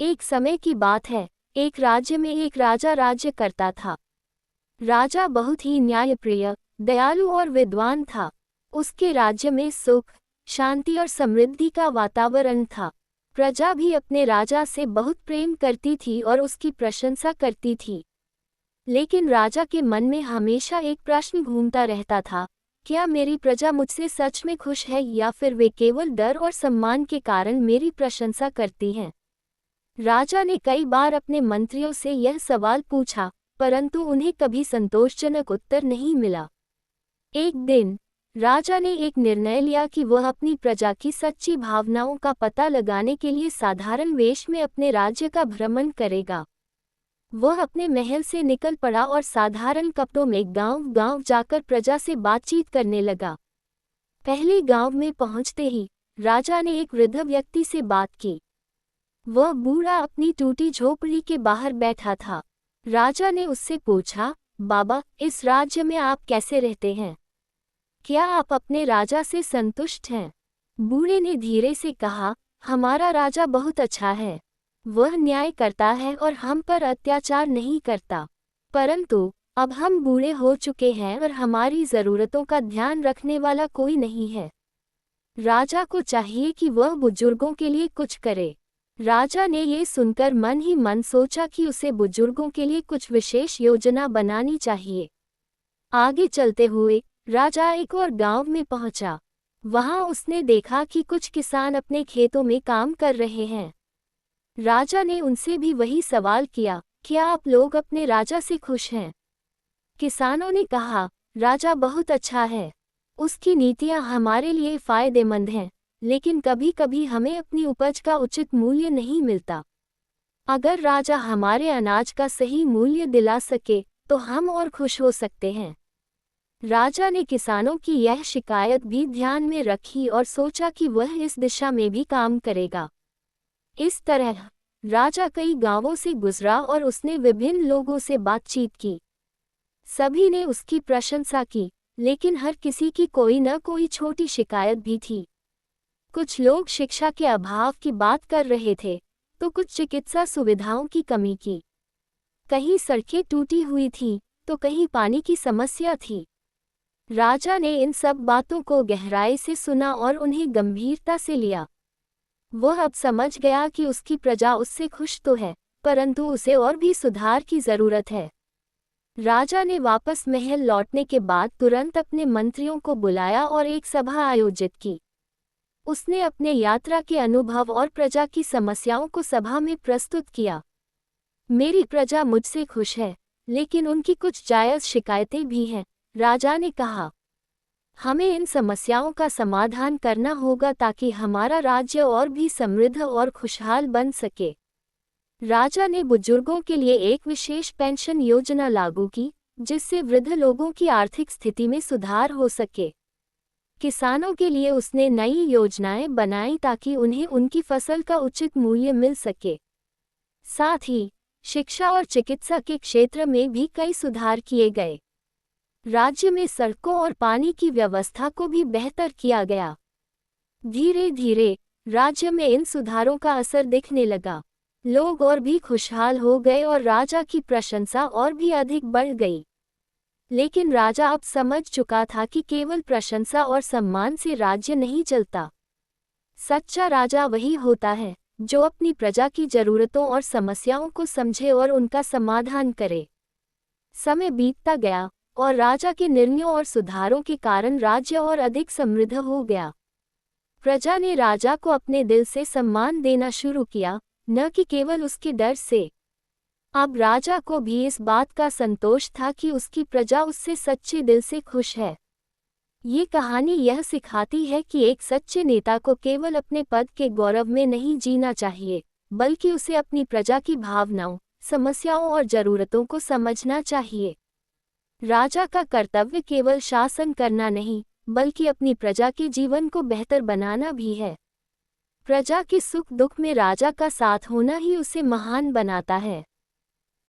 एक समय की बात है, एक राज्य में एक राजा राज्य करता था। राजा बहुत ही न्यायप्रिय, दयालु और विद्वान था। उसके राज्य में सुख, शांति और समृद्धि का वातावरण था। प्रजा भी अपने राजा से बहुत प्रेम करती थी और उसकी प्रशंसा करती थी। लेकिन राजा के मन में हमेशा एक प्रश्न घूमता रहता था, क्या मेरी प्रजा मुझसे सच में खुश है या फिर वे केवल डर और सम्मान के कारण मेरी प्रशंसा करती हैं? राजा ने कई बार अपने मंत्रियों से यह सवाल पूछा, परंतु उन्हें कभी संतोषजनक उत्तर नहीं मिला। एक दिन राजा ने एक निर्णय लिया कि वह अपनी प्रजा की सच्ची भावनाओं का पता लगाने के लिए साधारण वेश में अपने राज्य का भ्रमण करेगा। वह अपने महल से निकल पड़ा और साधारण कपड़ों में गांव-गांव जाकर प्रजा से बातचीत करने लगा। पहले गांव में पहुंचते ही राजा ने एक वृद्ध व्यक्ति से बात की। वह बूढ़ा अपनी टूटी झोपड़ी के बाहर बैठा था। राजा ने उससे पूछा, बाबा, इस राज्य में आप कैसे रहते हैं? क्या आप अपने राजा से संतुष्ट हैं? बूढ़े ने धीरे से कहा, हमारा राजा बहुत अच्छा है। वह न्याय करता है और हम पर अत्याचार नहीं करता। परंतु अब हम बूढ़े हो चुके हैं और हमारी ज़रूरतों का ध्यान रखने वाला कोई नहीं है। राजा को चाहिए कि वह बुजुर्गों के लिए कुछ करे। राजा ने ये सुनकर मन ही मन सोचा कि उसे बुजुर्गों के लिए कुछ विशेष योजना बनानी चाहिए। आगे चलते हुए राजा एक और गांव में पहुंचा। वहां उसने देखा कि कुछ किसान अपने खेतों में काम कर रहे हैं। राजा ने उनसे भी वही सवाल किया, क्या आप लोग अपने राजा से खुश हैं? किसानों ने कहा, राजा बहुत अच्छा है। उसकी नीतियां हमारे लिए फायदेमंद हैं, लेकिन कभी कभी हमें अपनी उपज का उचित मूल्य नहीं मिलता। अगर राजा हमारे अनाज का सही मूल्य दिला सके तो हम और खुश हो सकते हैं। राजा ने किसानों की यह शिकायत भी ध्यान में रखी और सोचा कि वह इस दिशा में भी काम करेगा। इस तरह राजा कई गांवों से गुजरा और उसने विभिन्न लोगों से बातचीत की। सभी ने उसकी प्रशंसा की, लेकिन हर किसी की कोई न कोई छोटी शिकायत भी थी। कुछ लोग शिक्षा के अभाव की बात कर रहे थे, तो कुछ चिकित्सा सुविधाओं की कमी की। कहीं सड़कें टूटी हुई थीं, तो कहीं पानी की समस्या थी। राजा ने इन सब बातों को गहराई से सुना और उन्हें गंभीरता से लिया। वह अब समझ गया कि उसकी प्रजा उससे खुश तो है, परंतु उसे और भी सुधार की जरूरत है। राजा ने वापस महल लौटने के बाद तुरंत अपने मंत्रियों को बुलाया और एक सभा आयोजित की। उसने अपने यात्रा के अनुभव और प्रजा की समस्याओं को सभा में प्रस्तुत किया। मेरी प्रजा मुझसे खुश है, लेकिन उनकी कुछ जायज़ शिकायतें भी हैं, राजा ने कहा। हमें इन समस्याओं का समाधान करना होगा ताकि हमारा राज्य और भी समृद्ध और खुशहाल बन सके। राजा ने बुजुर्गों के लिए एक विशेष पेंशन योजना लागू की, जिससे वृद्ध लोगों की आर्थिक स्थिति में सुधार हो सके। किसानों के लिए उसने नई योजनाएं बनाई ताकि उन्हें उनकी फसल का उचित मूल्य मिल सके। साथ ही शिक्षा और चिकित्सा के क्षेत्र में भी कई सुधार किए गए। राज्य में सड़कों और पानी की व्यवस्था को भी बेहतर किया गया। धीरे धीरे राज्य में इन सुधारों का असर दिखने लगा। लोग और भी खुशहाल हो गए और राजा की प्रशंसा और भी अधिक बढ़ गई। लेकिन राजा अब समझ चुका था कि केवल प्रशंसा और सम्मान से राज्य नहीं चलता। सच्चा राजा वही होता है जो अपनी प्रजा की जरूरतों और समस्याओं को समझे और उनका समाधान करे। समय बीतता गया और राजा के निर्णयों और सुधारों के कारण राज्य और अधिक समृद्ध हो गया। प्रजा ने राजा को अपने दिल से सम्मान देना शुरू किया, न कि केवल उसके डर से। अब राजा को भी इस बात का संतोष था कि उसकी प्रजा उससे सच्चे दिल से खुश है। ये कहानी यह सिखाती है कि एक सच्चे नेता को केवल अपने पद के गौरव में नहीं जीना चाहिए, बल्कि उसे अपनी प्रजा की भावनाओं, समस्याओं और ज़रूरतों को समझना चाहिए। राजा का कर्तव्य केवल शासन करना नहीं, बल्कि अपनी प्रजा के जीवन को बेहतर बनाना भी है। प्रजा के सुख दुख में राजा का साथ होना ही उसे महान बनाता है।